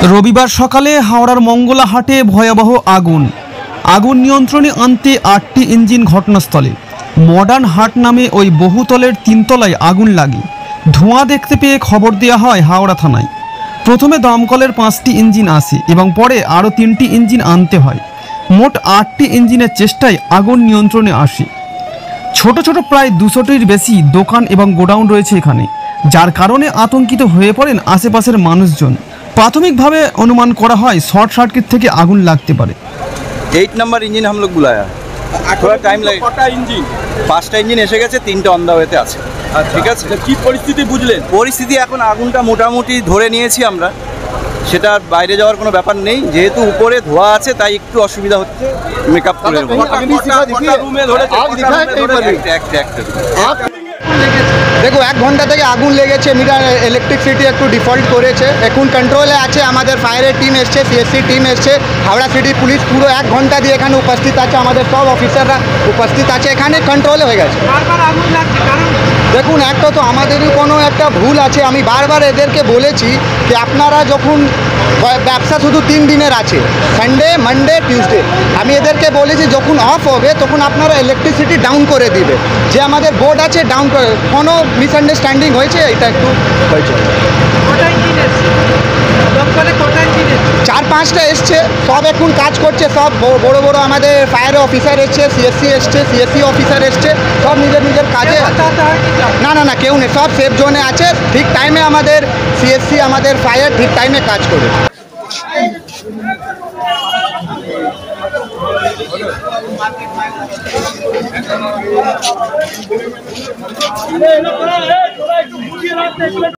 রবিবার সকালে হাওড়ার মঙ্গলাহাটে ভয়াবহ আগুন নিয়ন্ত্রণে আনতে 8টি ইঞ্জিন ঘটনাস্থলে। মডার্ন হাট নামে ওই বহুতলের 3 তলায় আগুন লাগে। ধোঁয়া দেখতে পেয়ে খবর দেওয়া হয় হাওড়া থানায়। প্রথমে দমকলের 5টি ইঞ্জিন আসে এবং পরে আরও 3টি ইঞ্জিন আনতে হয়। মোট 8টি ইঞ্জিনের চেষ্টায় আগুন নিয়ন্ত্রণে আসে। ছোট ছোট প্রায় 200টির বেশি দোকান এবং গোডাউন রয়েছে এখানে, যার কারণে আতঙ্কিত হয়ে পড়েন আশেপাশের মানুষজন। प्राथमिकभावे अनुमान करा है शॉर्ट सर्किट থেকে आगुन लगते पारे। 8 नंबर इंजिन हम लोग बुलाया, थोड़ा टाइम लगे। कटा इंजिन 5टा इंजिन एसे गेছে, 3টা অন দা ওয়েতে আছে। ঠিক আছে, কি পরিস্থিতি বুঝলেন? পরিস্থিতি এখন আগুনটা মোটামুটি ধরে নিয়েছি আমরা, সেটা বাইরে যাওয়ার কোনো ব্যাপার নেই। যেহেতু উপরে ধোয়া আছে তাই একটু অসুবিধা হচ্ছে। মেকআপ করে রুমে ধরেছে, देखो 1 घंटा থেকে আগুন লেগেছে। মিটার ইলেকট্রিসিটি একটু ডিফল্ট করেছে, এখন কন্ট্রোলে আছে। আমাদের ফায়ারের টিম এসছে, সিএসসি টিম এসছে, হাওড়া সিটি পুলিশ পুরো 1 ঘন্টা দিয়ে এখানে উপস্থিত আছে। আমাদের সব অফিসাররা উপস্থিত আছে, এখানে কন্ট্রোলে হয়ে গেছে। দেখুন, একটা তো আমাদেরই কোনো একটা ভুল আছে। আমি বারবার এদেরকে বলেছি যে আপনারা যখন ব্যবসা শুধু 3 দিনের আছে, সানডে, মানডে, টিউসডে, আমি এদেরকে বলেছি যখন অফ হবে তখন আপনারা ইলেকট্রিসিটি ডাউন করে দিবে। যে আমাদের বোর্ড আছে ডাউন করে, কোনো মিসআন্ডারস্ট্যান্ডিং হয়েছে, এটা একটু হয়েছে। 4-5টা এসছে, সব এখন কাজ করছে। সব বড় বড় আমাদের ফায়ার অফিসার এসছে, সিএসসি এসছে, সিএসসি অফিসার এসছে, সব নিজের নিজের কাজে। না না না, কেউ নেই, সব সেফ জোনে আছে। ঠিক টাইমে আমাদের সিএসসি, আমাদের ফায়ার ঠিক টাইমে কাজ করে।